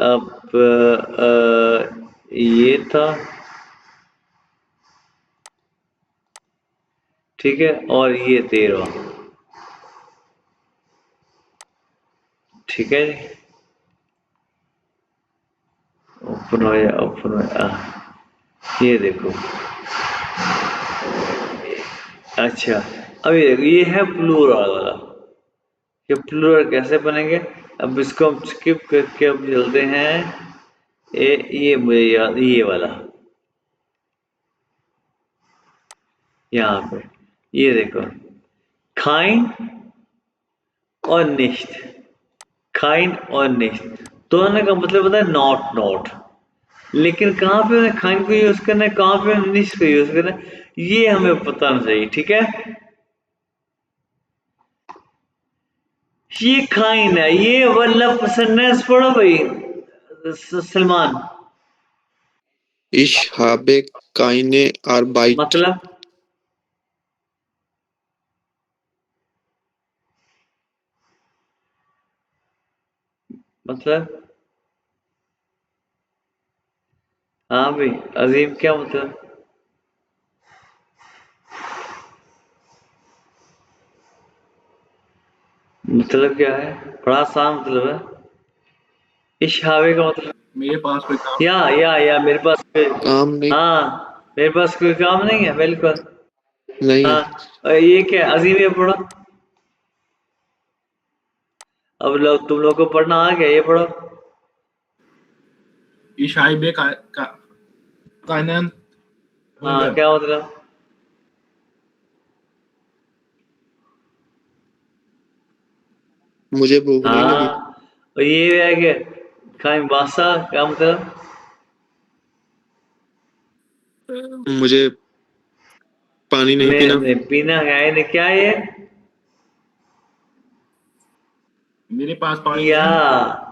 अब ये था, ठीक है, और ये 13, ठीक है जी। ओपन हो या ओपन हो, ये देखो। अच्छा, अब ये देखो, ये है प्लूरल वाला। ये प्लूरल कैसे बनेंगे? अब इसको हम स्किप करके अब चलते हैं। ये मुझे याद, ये वाला यहाँ पे, ये देखो, खाइन और निश्त, खाइन और निश्त दोनों का मतलब होता है नॉट नॉट। लेकिन कहाँ पे उन्हें खाइन को यूज करना है, कहाँ पे निश्त को यूज करना है, ये हमें पता होना चाहिए, ठीक है। ये खाइन है, ये मतलब सेंटेंस पढ़ो भाई Salman. Ich habe keine Arbeit. मतलब मतलब हाँ भाई, अजीम क्या मतलब? मतलब क्या है? बड़ा आसान मतलब है। इशावे का मतलब, मेरे पास कोई काम या मेरे पास कोई, काम नहीं, हाँ मेरे पास कोई काम नहीं है, बिल्कुल। नहीं हाँ, है। और ये क्या है? अजीम, ये पढ़ो। अब लोग, तुम लोग को पढ़ना आ गया, ये पढ़ो। Ich habe keinen हाँ, Hunger. क्या मतलब? मुझे भूख नहीं लगी। हाँ, और ये है कि खाई बासा, क्या मतलब? मुझे पानी नहीं पीना। मैं पीना है ने, क्या है? मेरे पास पानी या है।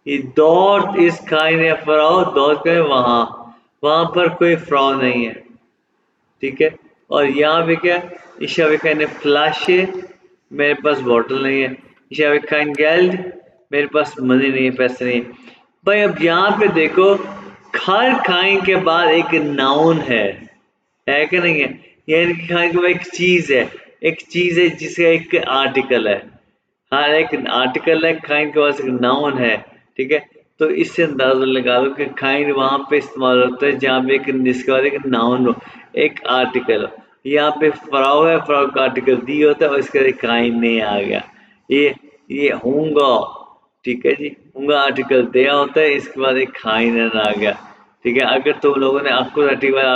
ये dort ist keine Frau, dort का है वहां, वहां पर कोई फ्रॉ नहीं है, ठीक है। और यहाँ पे क्या, ich habe keine Flasche, मेरे पास बॉटल नहीं है। ich habe kein Geld, मेरे पास मनी नहीं है, पैसे नहीं है। भाई अब यहाँ पे देखो, हर खाइन के बाद एक नाउन है कि नहीं है? यानी कि खाइन के बाद एक चीज है, एक चीज है जिसका एक आर्टिकल है। हाँ, एक आर्टिकल है, काइंड के पास एक नाउन है, ठीक है। तो इससे अंदाजा लगा लो कि काइंड वहां पे इस्तेमाल होता है जहाँ पे एक जिसके बाद एक नाउन हो, एक आर्टिकल हो। यहाँ पे फ्राउ है, फ्राउ का आर्टिकल दी होता है और इसके बाद काइंड नहीं आ गया। ये ये होंगे, ठीक है जी। होंगे आर्टिकल दिया होता है, इसके बाद एक काइंड आ गया, ठीक है। अगर तुम लोगों ने अकुरेटिव वाला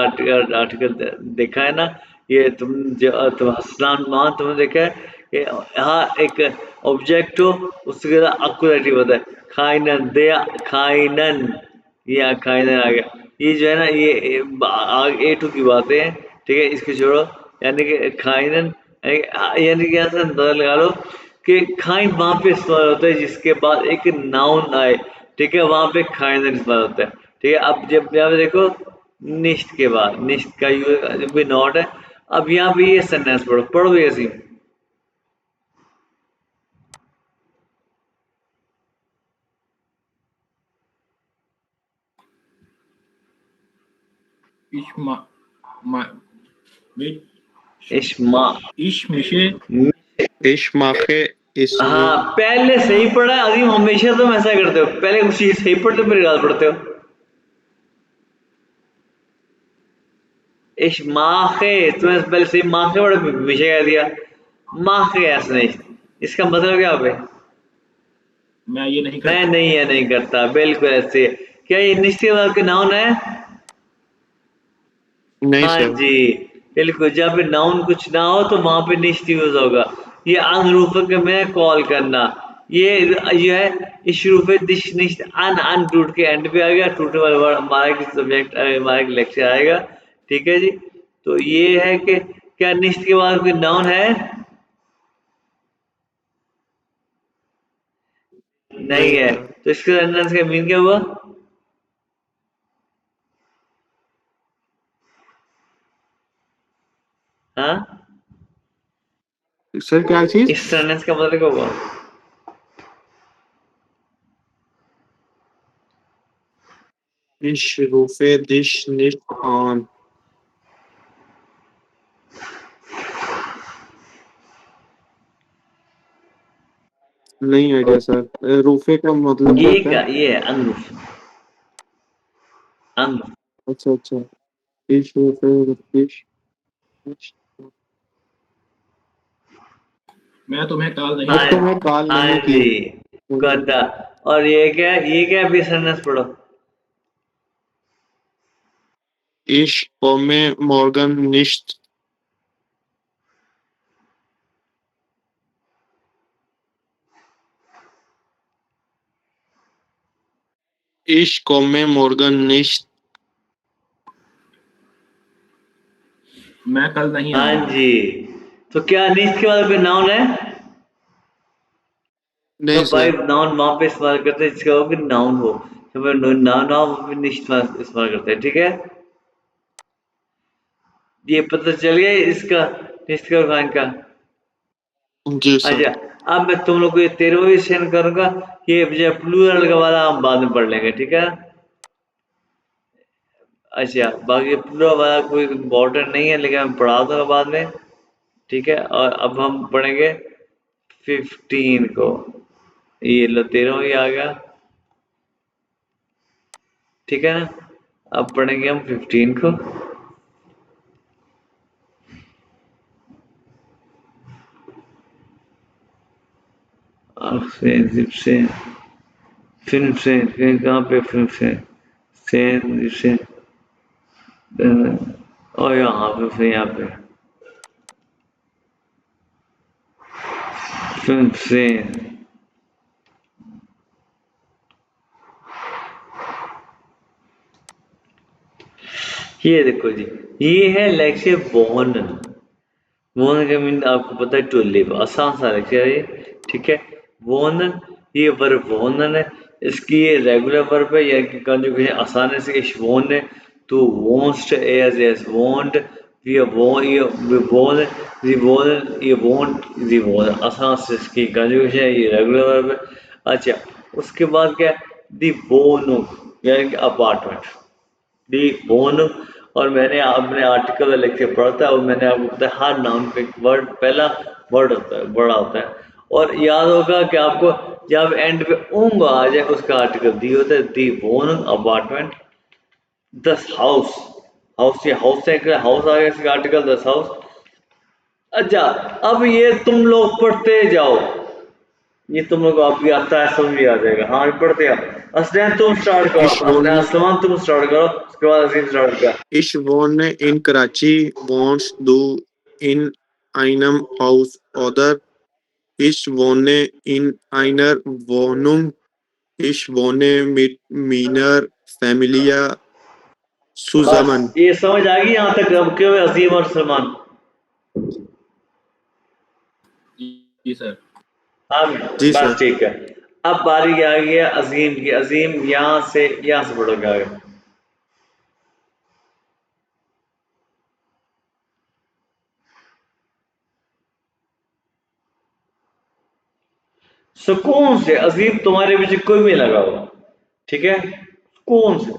आर्टिकल देखा है ना, ये तुम हसनान मान तुमने देखा है कि यहाँ एक ऑब्जेक्ट हो, उसके बाद अकुरेटिव होता है, खाइनन दया, खाइनन, ये खाइनन आ गया। ये जो है ना, ये A2 की बातें हैं, ठीक है, इसको छोड़ो। यानी कि खाइनन, यानी कि ऐसा अंदाजा लगा लो कि खाइन वहां पे इस्तेमाल होता है जिसके बाद एक नाउन आए, ठीक है, वहां पे खाइनन इस्तेमाल होता है, ठीक है। अब जब यहाँ पे देखो, निश्त के बाद, निश्त का यू भी नॉट है। अब यहाँ पे ये सेंटेंस पढ़ो, पढ़ो भी ऐसी। Ich mit, इश्मा, ich mische, Ich mache es हाँ, nur। पहले सही पढ़ा है अजीम, हमेशा तुम ऐसा करते हो, पहले कुछ चीज सही पढ़ते हो फिर गलत पढ़ते हो। इश्माखे, तुम्हें पहले सही माखे पढ़ा, पीछे कह दिया माखे, ऐसा नहीं। इसका मतलब क्या पे? मैं ये नहीं मैं करता। नहीं है, नहीं करता, बिल्कुल ऐसे। क्या ये निश्चित वाक्य नाउन है? नहीं हाँ सर। जी, बिल्कुल। जब नाउन कुछ ना हो तो वहां पे निश्चित यूज होगा। ये अनरूफक में कॉल करना, ये है इशरूफ दिश निश्त अन, अन टूट के एंड पे आ गया, टूटने वाला वर्ड हमारा एक सब्जेक्ट, हमारा एक लेक्चर आएगा, ठीक है जी। तो ये है कि क्या निश्चित के बाद कोई नाउन है? नहीं नहीं है। सर। तो इसके सेंटेंस का मीन क्या हुआ? हाँ, सर क्या चीज? इस सेंटेंस का मतलब क्या हुआ? Ich rufe dich nicht an. नहीं आइडिया सर। रूफे का मतलब क्या ये होता क्या, है? ये है अनरूफ। अनरूफ अच्छा अच्छा। Ich rufe dich nicht an. मैं तुम्हें कॉल नहीं मैं हाँ कर तुम्हें कॉल हाँ नहीं जी, की। गद्दा। और ये क्या भी सेंटेंस पढ़ो। Ich komme morgen nicht. Ich komme morgen nicht. मैं कल नहीं हाँ आऊंगा। जी, तो क्या निश्चित के बाद कोई नाउन है? तो नहीं भाई सर। नाउन वहां पे इस्तेमाल करते हैं जिसका हो कि नाउन हो। तो नाउन नाउन पे निश्चित इस्तेमाल करते हैं, ठीक है। ये पता चल गया इसका निश्चित का खान का। जी सर। अच्छा, अब मैं तुम लोग को ये 13वीं सेंड करूंगा। ये जो प्लूरल का वाला हम बाद में पढ़ लेंगे, ठीक है। अच्छा, बाकी प्लूरल वाला कोई इम्पोर्टेंट नहीं है, लेकिन मैं पढ़ा दूंगा बाद में, ठीक है। और अब हम पढ़ेंगे 15 को। ये लो 13 आ गया, ठीक है ना। अब पढ़ेंगे हम 15 को। जिप से फिर कहाँ पे फिल्म से और यहाँ पे फिर यहाँ पे फिल्म से ये देखो जी, ये है लेक्चर वॉर्नन। वॉर्नन का मीन आपको पता है टू लिव, आसान सा लेक्चर है ये, ठीक है। वॉर्नन, ये वर्ब वॉर्नन है। इसकी ये रेगुलर वर्ब है, या कंजुगेशन आसानी से इश वॉर्न है। तो wants as want, we want, ये वॉर्न, दी वॉर्न, ये वॉन्ट, दी वॉर्न, आसान से इसकी कंजुगेशन है, ये रेगुलर वर्ब है। अच्छा, उसके बाद क्या है, दी वोनो, यानी कि अपार्टमेंट, दी बोन। और मैंने अपने आर्टिकल का लेक्चर पढ़ा था, और मैंने आपको बताया हर नाउन पे एक वर्ड, पहला वर्ड होता है, बड़ा होता है। और याद होगा कि आपको जब एंड पे ऊंग आ जाए उसका आर्टिकल दी होता है, दी बोन अपार्टमेंट, दस हाउस। हाउस, ये हाउस है, हाउस आ गया इसका आर्टिकल, दस हाउस। अच्छा, अब ये तुम लोग पढ़ते जाओ, ये तुम लोग आप भी आता है, समझ भी आ जाएगा। हाँ, पढ़ते आप। असलैन तुम स्टार्ट करो, Ich असलैन wohne, असलमान तुम स्टार्ट करो, उसके बाद अजीम स्टार्ट कर। ich wohne in Karachi. Wohnst du in einem Haus oder? Ich wohne in einer Wohnung. Ich wohne mit meiner Familie zusammen. बस ये समझ आ गई यहाँ तक, अब क्यों है अजीम और सलमान? जी सर। हाँ, जी बस सर। ठीक है। अब बारी आ गई है अजीम की। अजीम यहाँ से पढ़ोगे आगे। सुकून से अजीम, तुम्हारे पीछे कोई भी लगा होगा, ठीक है, सुकून से।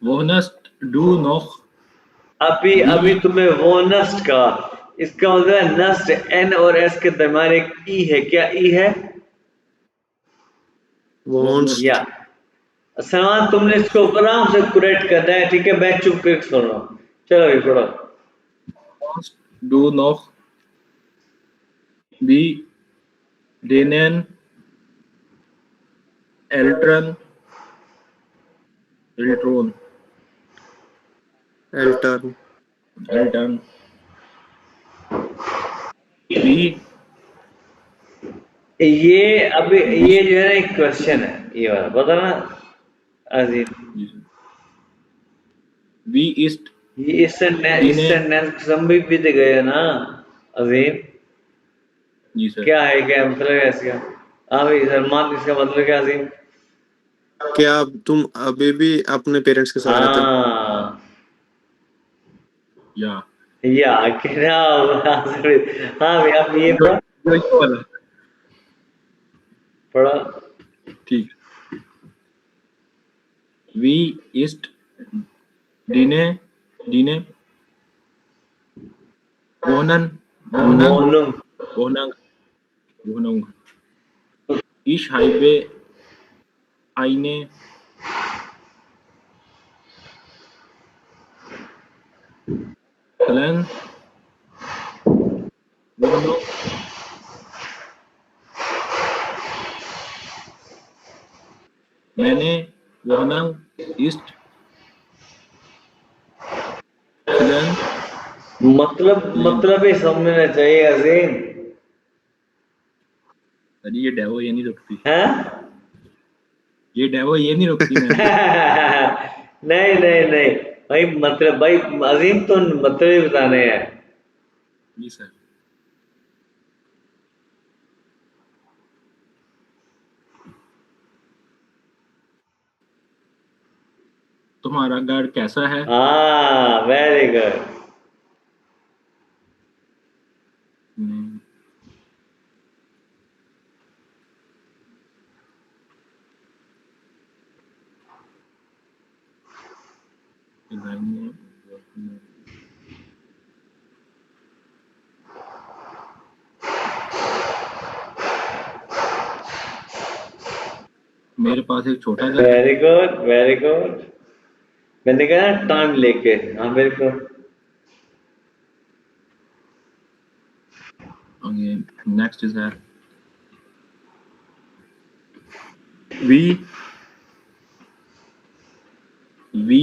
Wohnst du noch? अभी अभी Wie तुम्हें वो नस्ट का, इसका मतलब है नस्ट, एन और एस के दरम्यान एक ई है। क्या ई है? Wohnst, या सलमान, तुमने इसको आराम से करेक्ट करना है, ठीक है। मैं चुप कर सुन रहा हूँ, चलो अभी पढ़ो। wohnst du noch bei deinen Eltern? Eltern. Eltern, Eltern. Wie ये अभी bist ये जो है ना एक क्वेश्चन है, ये वाला पता ना अजीम। wie ist ये इस deine? सेंटेंस संभी भी तो गए ना अजीम। जी सर। क्या है, क्या मतलब है इसका? हाँ भाई सलमान, इसका मतलब क्या अजीम? क्या तुम अभी भी अपने पेरेंट्स के साथ रहते हो? हाँ, या या क्या? हाँ भाई, अब ये जो पढ़ा, जो ये वाला। पढ़ा। ठीक। वी ईस्ट डीने डीने वोनन वोनंग मोनुंग वोनंग वोनंग ईश हाईवे आईने क्लन वोनो मैंने वोनंग ईस्ट क्लन मतलब ही समझना चाहिए अजीम। अरे ये डेवो ये नहीं रुकती हैं? ये डेवो ये नहीं रुकती मैं नहीं नहीं नहीं भाई, मतलब भाई अजीम तो मतलब ही बताने हैं। जी सर तुम्हारा घर कैसा है हाँ, वेरी गुड। हम्म, मेरे पास एक छोटा घर है वेरी गुड वेरी गुड। मैंने कहा टाइम लेके। हाँ बिल्कुल। नेक्स्ट इज है वी वी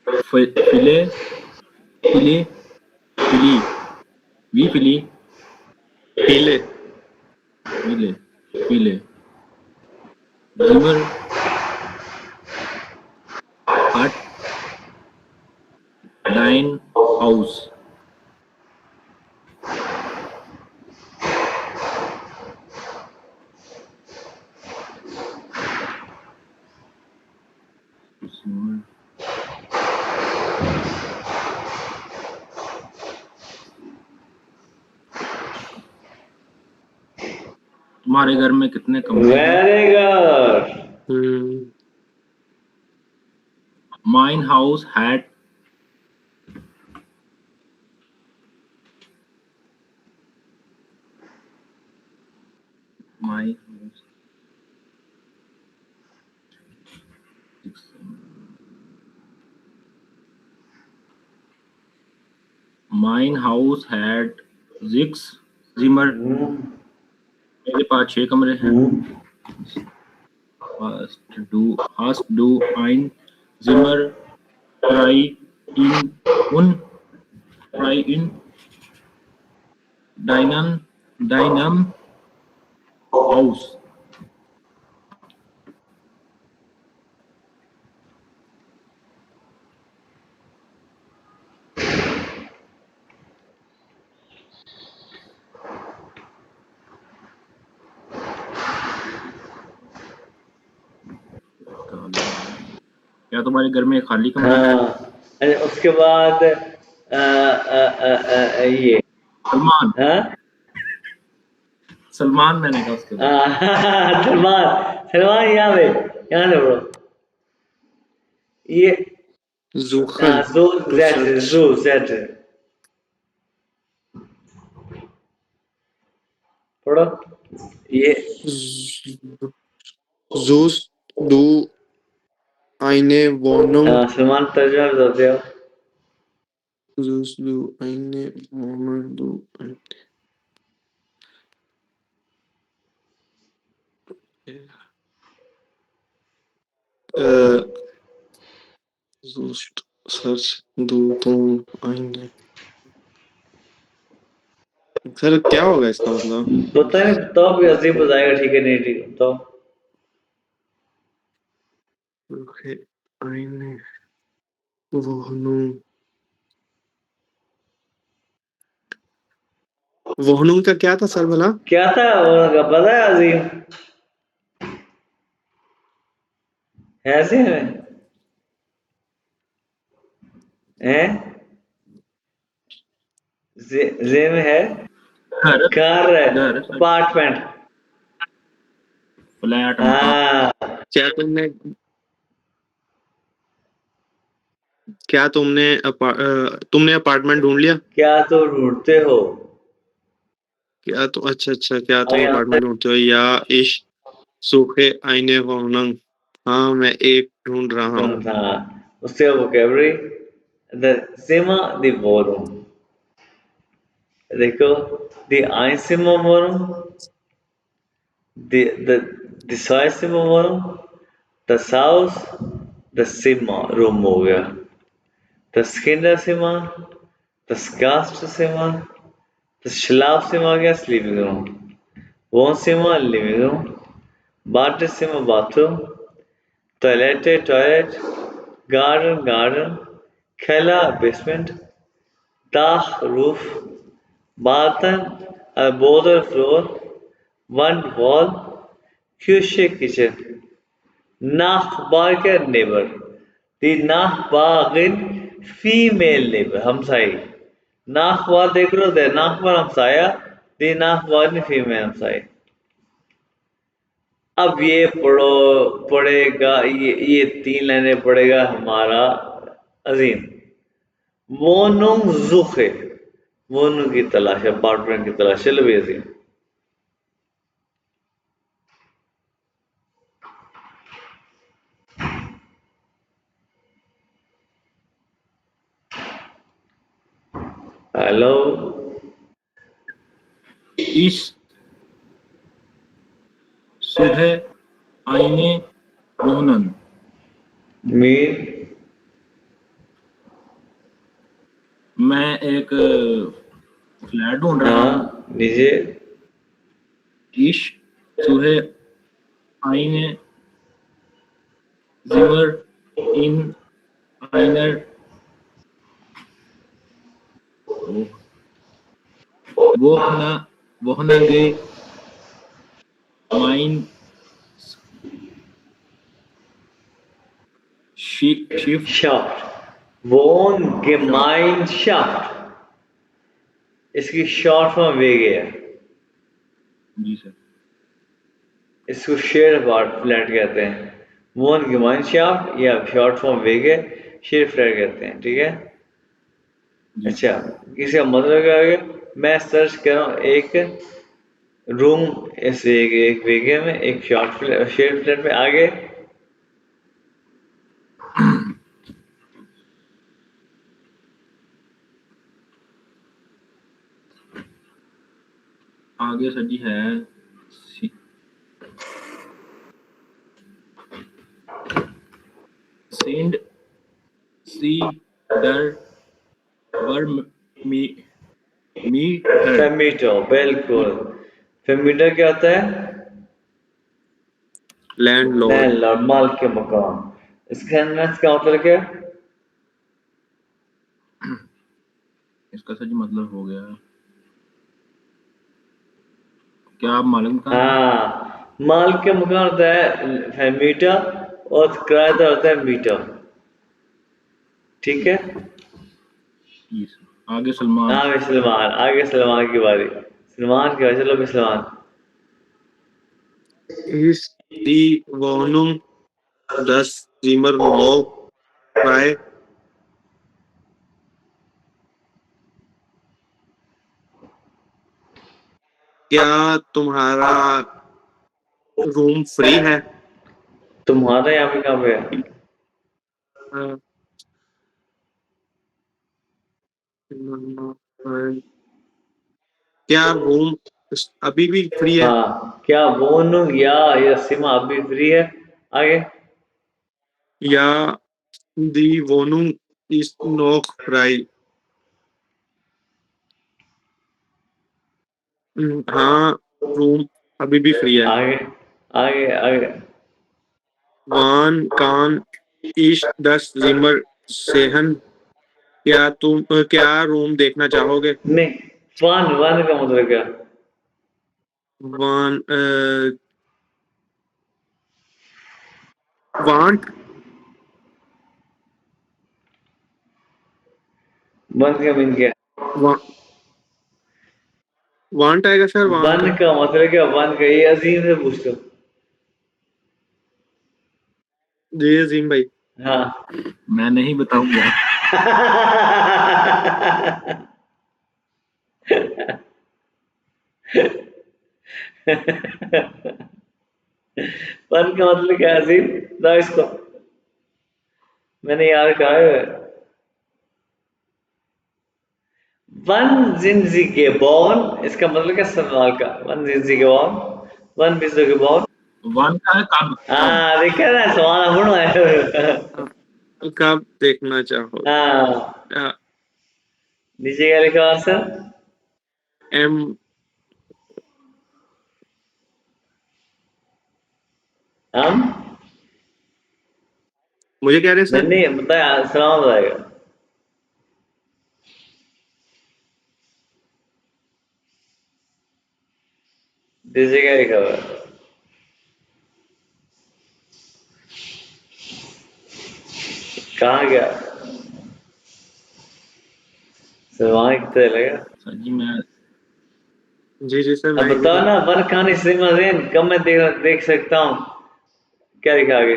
फिले फिले फिली वी फिली पीले फिले फिले जिमर हट डाइन हाउस तुम्हारे घर में कितने कमरे हैं very good. Mine house had my mine house had six जिमर मेरे पास 6 कमरे हैं hast du ein Zimmer frei in deinem Haus क्या तुम्हारे घर में खाली कमरे हैं हाँ, अरे उसके बाद ये। सलमान हाँ सलमान मैंने कहा उसके बाद सलमान सलमान यहाँ पे, यहाँ से ब्रो। ये Suchen जो to जेट search जो जेट पढ़ो ये। suchst du eine Wohnung Salman तर्जुमा बताते हो। suchst du eine Wohnung äh, suchst search du तुम eine सर क्या होगा इसका मतलब पता नहीं, तो भी अजीब बताएगा। ठीक है, नहीं ठीक है तो। Okay, eine Wohnung Wohnung का क्या था सर भला क्या था वो पता है अजीम? ऐसे में हैं? जे में है घर कार घर अपार्टमेंट। फ्लैट मकान हाँ क्या तुमने क्या तुमने अपार्टमेंट ढूंढ लिया? क्या तो ढूंढते हो? क्या तो अच्छा क्या और तुम यहाँ पे अपार्टमेंट ढूंढते हो? या इश सूखे आईने वोनंग। हाँ, मैं एक ढूंढ रहा हूँ। था उससे वोकेबलरी द सिमा द वोरूम। देखो, द आइसिमा वोरूम, द साइसिमा वोरूम, द साउस, द सिमा रूम हो गया, द स्किनर सिमा, द स्कास्ट सिमा, द स्लाफ सिमा गया स्लीपिंग रूम, वो सिमा लिविंग रूम, बाथ सिमा बाथरूम, टॉयलेट, गार्डन, खेला basement, dach roof, baden boden floor, one wall, küche kitchen, Nachbar neighbor, the Nachbarin female neighbor, हमसाई। Nachbar देख लो, the Nachbar हमसाया, the Nachbarin female हमसाई। अब ये पढ़ेगा, ये 3 लाइनें पढ़ेगा हमारा अजीम। Wohnung suche, Wohnung की तलाश, अपार्टमेंट की तलाश। चलो भी अजीम। हेलो, इस सुबह आईने रोहनन। मीर, मैं एक फ्लैट ढूंढ रहा हूँ। हाँ नीचे, इश सुबह आईने जिमर इन आइनर वोहनगे माइन शिफ्ट। शाफ्ट, Wohngemeinschaft, इसकी शॉर्ट फॉर्म वेगे है। जी सर। इसको शेयर फ्लैट कहते हैं। Wohngemeinschaft या शॉर्ट फॉर्म वेगे, शेयर फ्लैट कहते हैं, ठीक है। जी अच्छा, इसका मतलब क्या है? मैं सर्च कर रहा हूँ एक रूम, इस एक वेगे में, एक शॉर्ट फ्लैट, शेयर फ्लैट में। आगे आगे सर जी है सेंड सी डर वर मीटर। फेमीटो, बिल्कुल। फेमीटर क्या होता है? लैंडलॉर्ड। लैंडलॉर्ड, मालिक के मकान। इसका क्या मतलब क्या है? इसका सर जी मतलब हो गया, क्या आप मालूम मकान है? हाँ, मालिक के मकान होता है फेमीटर, और किराएदार होता है मीटर, ठीक है। जी सर। आगे सलमान। हाँ सलमान, आगे सलमान की बारी। सलमान की बारी, चलो भी Salman. Ist die Wohnung das Zimmer noch frei? क्या तुम्हारा रूम फ्री है? तुम्हारा यहाँ पे कहाँ पे है? हाँ, क्या रूम अभी भी फ्री है? हाँ, क्या वो या सीमा अभी फ्री है? आगे या die Wohnung ist noch frei? हाँ, रूम अभी भी फ्री है। आगे आगे Wann kann ich das Zimmer sehen? क्या रूम देखना चाहोगे? नहीं, वन वन का मतलब क्या? Wann want वन का मीन क्या? वांट आएगा सर, वांट। वन का मतलब क्या? वन का, ये अजीम से पूछ लो। जी अजीम भाई। हाँ, मैं नहीं बताऊंगा। वन का मतलब क्या है अजीम? बताओ इसको। मैंने यार कहा है वन जिंदगी बॉर्न, इसका मतलब क्या सवाल का? वन जिंदगी बॉर्न, वन जिंदगी बॉर्न। वन का है कब कब। हाँ देखा ना, सवाल अपनो है। कब देखना चाहो? हाँ, नीचे क्या लिखा आंसर? एम हम मुझे कह रहे नहीं सर? नहीं बताया, सलाम बताएगा। नीचे क्या लिखा हुआ है? कहाँ गया सलमान? कितने लगा? सर जी मैं जी सर, अब मैं ही बताओ हूँ। ना, वन खानी सिनेमा जेन कब मैं देख सकता हूँ? क्या लिखा आगे?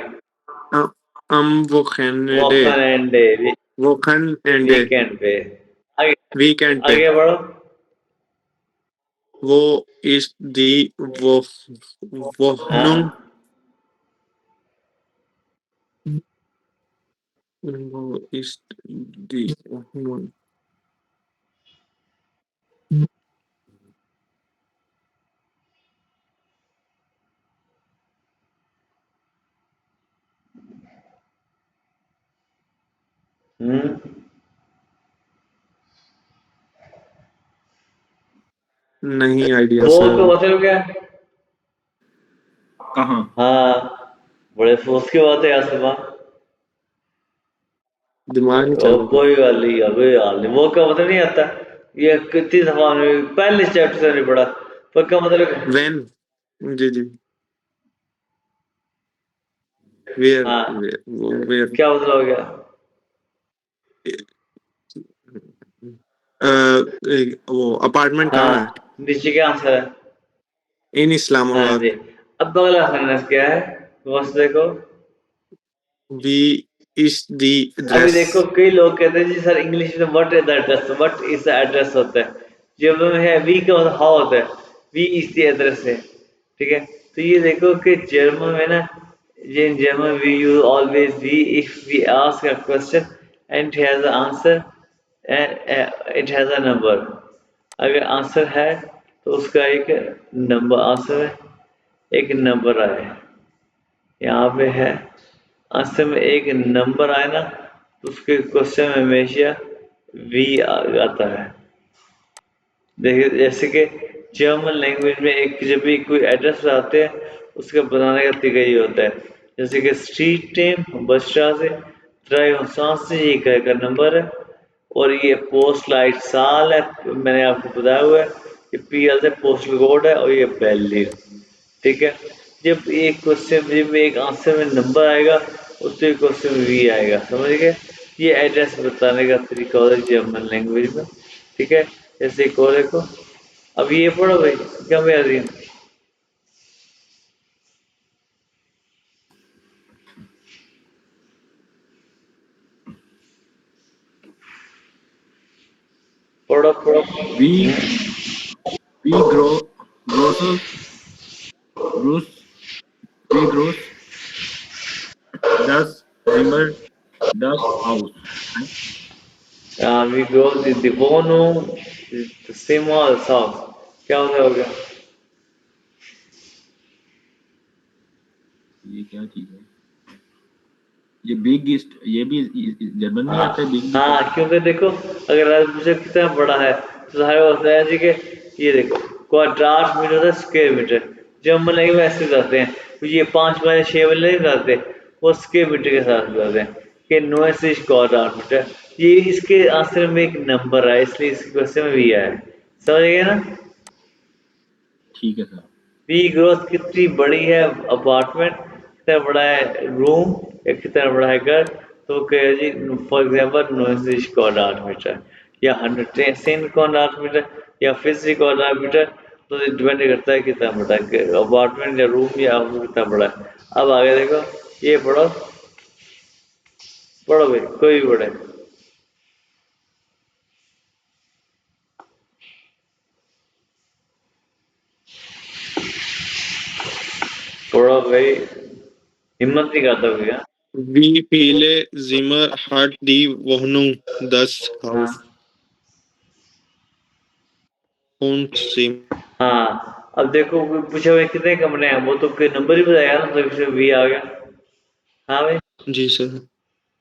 वो खैनडे, वॉकन एंड डे, वो खन एंडे, वीकेंड पे। आगे, वीकेंड पे। आगे बढ़ो। वो इस दी वो वोहनुंग, हाँ, वो इस दी वोहनुंग। हम्म, नहीं आइडिया वो सर। तो मतलब क्या? कहाँ। हाँ, बड़े सोच के बात है यार सुबह। दिमाग नहीं चल और रहा। कोई बात नहीं, अभी हाल नहीं, वो का मतलब नहीं आता। ये कितनी दफा पहले चैप्टर से नहीं पढ़ा, पर का मतलब। वेन, जी जी, वेयर हाँ, वेयर वो वेयर। क्या मतलब हो गया? वो अपार्टमेंट कहाँ है? हाँ, नीचे क्या आंसर है? इन हाँ जी। इस्लामाबाद। अब अगला सेंटेंस क्या है? बस देखो। वी इज दी अभी एड्रेस। देखो, कई लोग कहते हैं जी सर इंग्लिश में what is the address, what is the address होता है। जब में है वी का मतलब हाउ होता है, वी इज द एड्रेस है। ठीक है, तो ये देखो कि जर्मन में ना, ये in German we use always we if we ask a question and it has a answer and it has a number. अगर आंसर है तो उसका एक नंबर, आंसर है एक नंबर आए, यहाँ पे है आंसर में एक नंबर आए ना, तो उसके क्वेश्चन में हमेशा वी आता है। देखिए जैसे कि जर्मन लैंग्वेज में एक जब भी कोई एड्रेस आते हैं, उसका बनाने का तरीका ये होता है। जैसे कि स्ट्रीट नेम बसstraße, 23 ये का नंबर है, और ये पोस्ट लाइट साल है, मैंने आपको बताया हुआ है कि पीएल से पोस्टल कोड है, और ये वैल्यू। ठीक है, जब एक क्वेश्चन जब एक आंसर में नंबर आएगा, उससे क्वेश्चन में वी आएगा, समझ गए? ये एड्रेस बताने का तरीका होता है जर्मन लैंग्वेज में। ठीक है, जैसे एक और देखो। अब ये पढ़ो भाई, क्या मैं अजीम? पढ़ो पढ़ो। We we grows grows we grows 10 जिमर 10 हाउस है। We go the bono, the same or sauce, क्या होता होगा? ये क्या चीज है। ये बिग ईस्ट ये भी जर्मन में ही आता है बिग ईस्ट। हाँ, क्योंकि देखो अगर आज मुझे कितना बड़ा है तो सारे होता है जी कि ये देखो, क्वाड्राट मीटर होता है स्क्वायर मीटर। जर्मन लैंग्वेज में ऐसे करते हैं, तो ये 5 वाले 6 वाले नहीं करते, वो स्क्वायर मीटर के साथ करते हैं कि 9 से क्वाड्राट मीटर। ये इसके आंसर में एक नंबर है, इसलिए इस क्वेश्चन में भी आया है। समझ गए ना? ठीक है सर। पी ग्रोथ कितनी बड़ी है अपार्टमेंट, कितना बड़ा है रूम, या कितना बड़ा है घर, तो कहे जी फॉर एग्जाम्पल 9 क्वाड्रेट मीटर या 110 क्वाड्रेट मीटर या 50 क्वाड्रेट मीटर। तो ये डिपेंड करता है कितना बड़ा है अपार्टमेंट या रूम या हाउस कितना बड़ा है। अब आगे देखो, ये पढ़ो, पढ़ो भाई, कोई भी पढ़े। थोड़ा भाई हिम्मत नहीं करता भैया। Wie viele Zimmer hat die Wohnung? Das Haus. Und Zimmer. हाँ अब देखो पूछा भाई कितने कमरे हैं, वो तो कोई नंबर ही बताया ना, तो इसमें वी आ गया। हाँ भाई जी सर।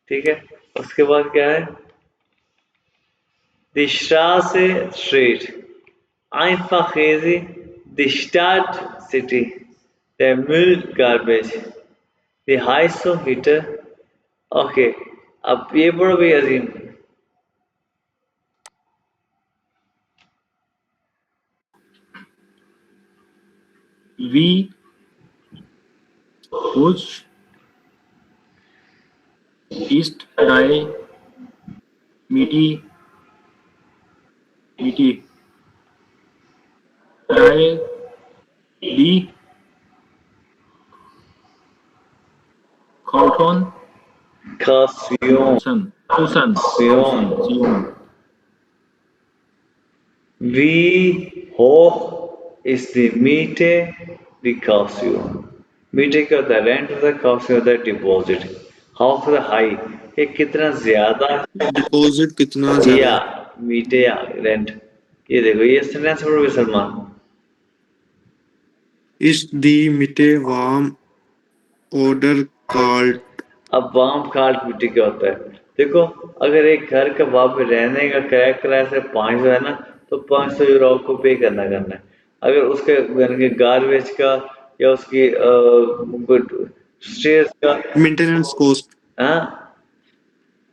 ठीक है। उसके बाद क्या है, Die Straße Street, einfach easy, die Stadt City, der Müll Garbage, die Heißung Heater। Okay अब ये पढ़ो भाई अजीम। Wie hoch ist die Miete? Miete? Die Kauton? Kaution, Kaution. wie hoch ist die Miete, die Kaution। मीटे क्या होता है, rent होता है, cost होता है डिपॉजिट। हाउ फॉर हाई, ये कितना ज्यादा डिपॉजिट कितना है ज्यादा या है? मीटे या रेंट। ये देखो ये सेंटेंस पढ़ो Salman. Ist die Miete warm oder kalt? अब वाम काल्ट मिट्टी क्या होता है, देखो अगर एक घर का वहां पे रहने का किराया से 500 है ना, तो 500 यूरो आपको पे करना है। अगर उसके घर के गार्बेज का या उसकी स्टेयर्स का, मेंटेनेंस कॉस्ट। हाँ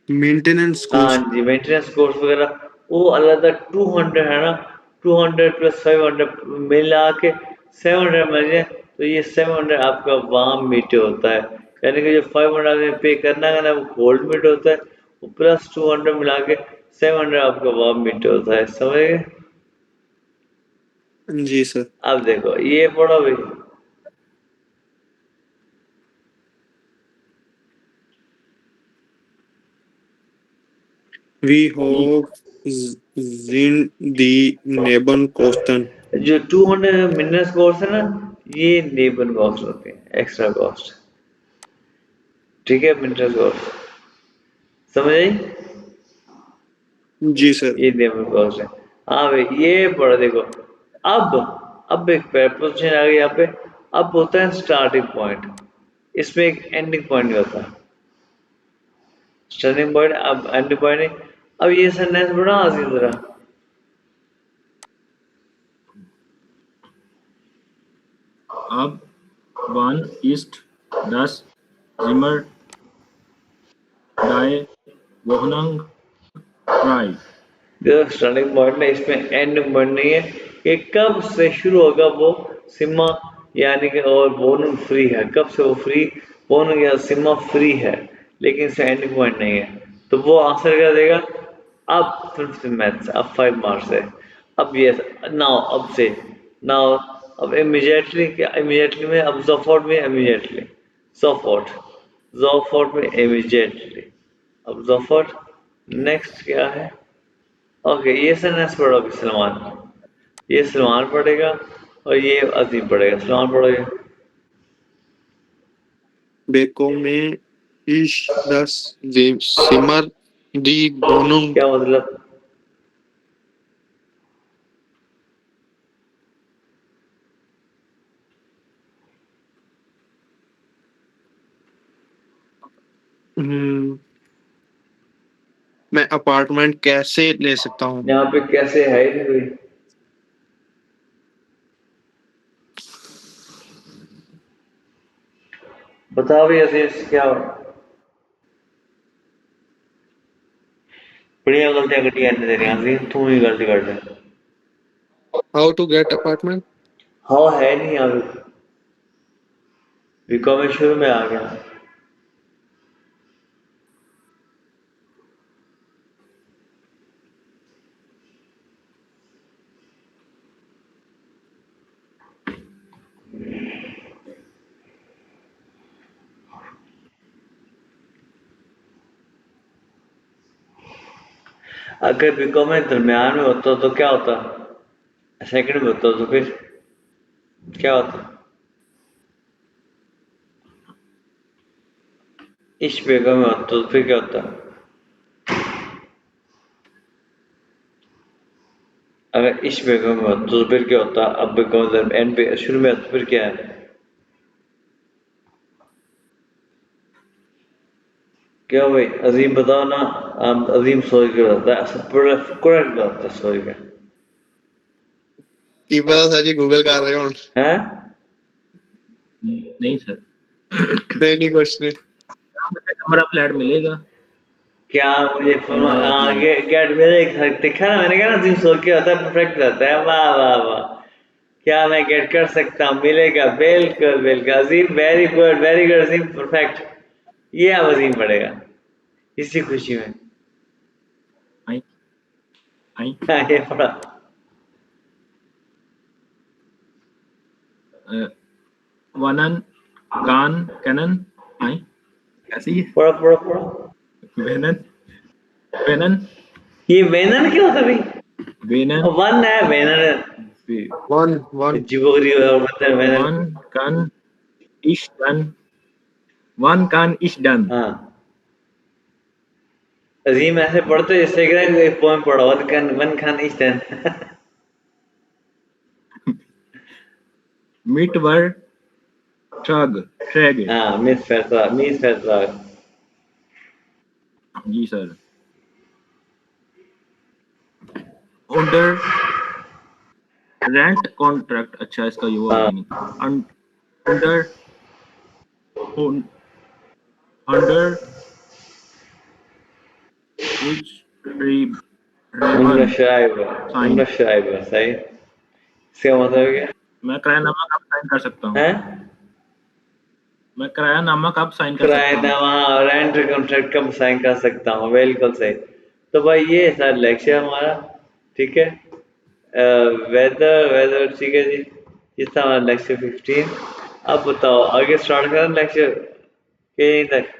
मेंटेनेंस हाँ कॉस्ट। जी मेंटेनेंस कोर्स वगैरह वो अलग 200 है ना, 200 प्लस 500 मिला के 700 मिल जाए, तो ये 700 आपका वार्म मीट होता है। यानी कि जो 500 आपने पे करना है ना वो कोल्ड मीट होता है, वो प्लस 200 मिला के 700 आपका वार्म मीट होता है, समझ गए। जी सर। अब देखो ये पढ़ो भाई। Wie hoch sind die Nebenkosten? जो 200 मिनरल्स कोर्स है ना, ये नेबल कॉस्ट होते हैं, एक्स्ट्रा कॉस्ट। ठीक है मिनरल कॉस्ट समझ आई। जी सर। ये नेबल कॉस्ट है। हाँ भाई ये पढ़ो देखो। अब अब एक प्रपोजिशन आ गई यहाँ पे। अब होता है स्टार्टिंग पॉइंट, इसमें एक एंडिंग पॉइंट नहीं होता। स्टार्टिंग पॉइंट अब एंडिंग पॉइंट नहीं। अब ये सेंटेंस पढ़ो आसिफ जरा। Ab wann ist das Zimmer die Wohnung frei? देखो स्टार्टिंग पॉइंट है, इसमें एंडिंग पॉइंट नहीं है कि कब से शुरू होगा वो सिम्मा, यानी कि और बोनम फ्री है, कब से वो फ्री बोनम या सिम्मा फ्री है, लेकिन इसमें एंडिंग पॉइंट नहीं है। तो वो आंसर क्या देगा, अब 5th मैथ्स, अब 5 मार्क्स है। अब ये नाउ अब से नाउ अब इमीडिएटली क्या, इमीडिएटली में अब जोफोर्ट में इमीडिएटली, जोफोर्ट जोफोर्ट में इमीडिएटली, अब जोफोर्ट। नेक्स्ट क्या है, ओके ये सेंटेंस पढ़ो अभी सलमान। ये सलमान पढ़ेगा और ये अजीम पढ़ेगा, सलमान पढ़ोगे। Bekomme ich das Zimmer, die Wohnung? क्या मतलब, हम्म, मैं अपार्टमेंट कैसे ले सकता हूँ? यहाँ पे कैसे है ही नहीं कोई। बताओ भी अजीज क्या बढ़िया गलतियां कटी है तेरे यहाँ से, तू ही गलती कर दे। How to get apartment? हाँ है नहीं यहाँ पे, बीकॉम में शुरू में आ गया। अगर बीकॉम में दरम्यान में होता तो क्या होता, सेकंड में होता तो फिर क्या होता। इश्क बेगम में होता तो फिर क्या होता? अगर इश्क बेगम में होता तो फिर क्या होता? अब बेगम एंड पे शुरू में होता तो फिर क्या है? क्या भाई अजीम बताओ ना। आप अजीम सोच के बताता है, सब पूरा करेक्ट बताता है सोच के। की पता सर जी गूगल कर रहे हो हैं? नहीं सर, नहीं कुछ नहीं। मुझे कमरा फ्लैट मिलेगा। क्या मुझे कमरा मतलब आगे गेट मेरे दिखा ना, मैंने कहा ना अजीम सोच के होता है परफेक्ट रहता है। वाह वाह वाह, क्या मैं गेट कर सकता हूँ? मिलेगा, बिल्कुल बिल्कुल अजीम, वेरी गुड वेरी गुड अजीम, परफेक्ट। ये अब अजीम पड़ेगा इसी खुशी में। आई आई हाँ, ये पड़ा। वनन कान कैनन आई ऐसे ही है। पड़ा पड़ा पड़ा। वेनन वेनन ये वेनन क्या होता है भाई? वेनन वन है वेनन। वन वन जिबोरी और मतलब वेनन। वन कान इश डन वन कान इश डन हाँ, अजीम ऐसे पढ़ते जैसे कि ना एक पोएम पढ़ा, वन खान ईस्टर्न। मिट वर ट्रग ट्रैग हाँ, मिस फैसला। जी सर। अंडर रेंट कॉन्ट्रैक्ट, अच्छा इसका ये वो हाँ, मीनिंग अंडर अंडर which उनका Raven उनका signed। शायब सही। इसका मतलब क्या मैं किरायानामा कब साइन कर सकता हूँ? है? मैं किरायानामा कब साइन कर सकता हूँ? किराएनामा रेंट कॉन्ट्रैक्ट कब साइन कर सकता हूँ? बिल्कुल सही। तो भाई ये सर लेक्चर हमारा, ठीक है। वेदर वेदर ठीक है जी। इस था हमारा लेक्चर 15। अब बताओ आगे स्टार्ट करें लेक्चर के यहीं तक?